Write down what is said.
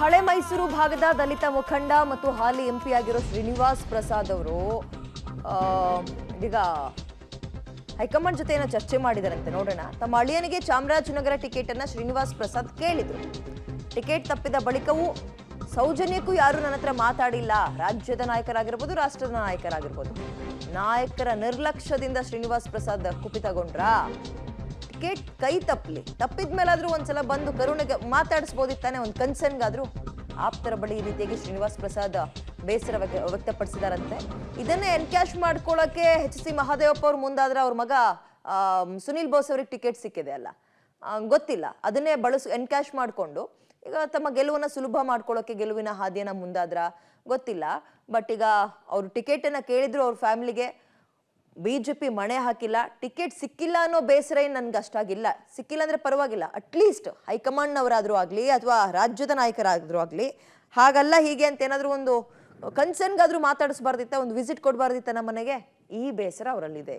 ಹಳೆ ಮೈಸೂರು ಭಾಗದ ದಲಿತ ಮುಖಂಡ ಮತ್ತು ಹಾಲಿ ಎಂಪಿ ಆಗಿರೋ ಶ್ರೀನಿವಾಸ್ ಪ್ರಸಾದ್ ಅವರು ಈಗ ಹೈಕಮಾಂಡ್ ಜೊತೆ ಏನೋ ಚರ್ಚೆ ಮಾಡಿದಾರಂತೆ. ನೋಡೋಣ. ತಮ್ಮ ಅಳಿಯನಿಗೆ ಚಾಮರಾಜನಗರ ಟಿಕೆಟ್ ಅನ್ನ ಶ್ರೀನಿವಾಸ್ ಪ್ರಸಾದ್ ಕೇಳಿದ್ರು. ಟಿಕೆಟ್ ತಪ್ಪಿದ ಬಳಿಕವೂ ಸೌಜನ್ಯಕ್ಕೂ ಯಾರು ನನ್ನ ಹತ್ರ ಮಾತಾಡಿಲ್ಲ. ರಾಜ್ಯದ ನಾಯಕರಾಗಿರ್ಬೋದು, ರಾಷ್ಟ್ರದ ನಾಯಕರಾಗಿರ್ಬೋದು, ನಾಯಕರ ನಿರ್ಲಕ್ಷ್ಯದಿಂದ ಶ್ರೀನಿವಾಸ್ ಪ್ರಸಾದ್ ಕುಪಿತಗೊಂಡ್ರಾ? ಟಿಕೆಟ್ ಕೈ ತಪ್ಪಿದ ಮೇಲಾದ್ರೂ ಒಂದ್ಸಲ ಬಂದು ಕರುಣೆಗೆ ಮಾತಾಡಿಸ್ಬೋದಿತ್ತಾನೆ, ಒಂದು ಕನ್ಸರ್ನ್ಗಾದ್ರೂ. ಆಪ್ತರ ಬಳಿ ಈ ರೀತಿಯಾಗಿ ಶ್ರೀನಿವಾಸ್ ಪ್ರಸಾದ್ ಬೇಸರ ವ್ಯಕ್ತಪಡಿಸಿದಾರಂತೆ. ಇದನ್ನೇ ಎನ್ಕ್ಯಾಶ್ ಮಾಡ್ಕೊಳ್ಳೋಕೆ HC ಮಹಾದೇವಪ್ಪ ಅವ್ರು ಮುಂದಾದ್ರೆ ಅವ್ರ ಮಗ ಸುನಿಲ್ ಬೋಸ್ ಅವ್ರಿಗೆ ಟಿಕೆಟ್ ಸಿಕ್ಕಿದೆ ಅಲ್ಲ, ಗೊತ್ತಿಲ್ಲ. ಅದನ್ನೇ ಎನ್ಕ್ಯಾಶ್ ಮಾಡಿಕೊಂಡು ಈಗ ತಮ್ಮ ಗೆಲುವನ್ನ ಸುಲಭ ಮಾಡ್ಕೊಳ್ಳೋಕೆ ಗೆಲುವಿನ ಹಾದಿಯನ್ನ ಮುಂದಾದ್ರ ಗೊತ್ತಿಲ್ಲ. ಬಟ್ ಈಗ ಅವ್ರು ಟಿಕೆಟ್ ಅನ್ನ ಕೇಳಿದ್ರು, ಅವ್ರ ಫ್ಯಾಮಿಲಿಗೆ ಬಿಜೆಪಿ ಮಣೆ ಹಾಕಿಲ್ಲ. ಟಿಕೆಟ್ ಸಿಕ್ಕಿಲ್ಲ ಅನ್ನೋ ಬೇಸರ ಏನು ನನ್ಗೆ ಅಷ್ಟಾಗಿಲ್ಲ. ಸಿಕ್ಕಿಲ್ಲ ಅಂದ್ರೆ ಪರವಾಗಿಲ್ಲ, ಅಟ್ಲೀಸ್ಟ್ ಹೈಕಮಾಂಡ್ನವರಾದ್ರೂ ಆಗ್ಲಿ ಅಥವಾ ರಾಜ್ಯದ ನಾಯಕರಾದ್ರೂ ಆಗ್ಲಿ ಹಾಗಲ್ಲ ಹೀಗೆ ಅಂತ ಏನಾದ್ರೂ ಒಂದು ಕನ್ಸರ್ನ್ಗಾದ್ರೂ ಮಾತಾಡಿಸ್ಬಾರ್ದಿತ್ತ, ಒಂದು ವಿಸಿಟ್ ಕೊಡ್ಬಾರ್ದಿತ್ತ ನಮ್ಮ ಮನೆಗೆ. ಈ ಬೇಸರ ಅವರಲ್ಲಿದೆ.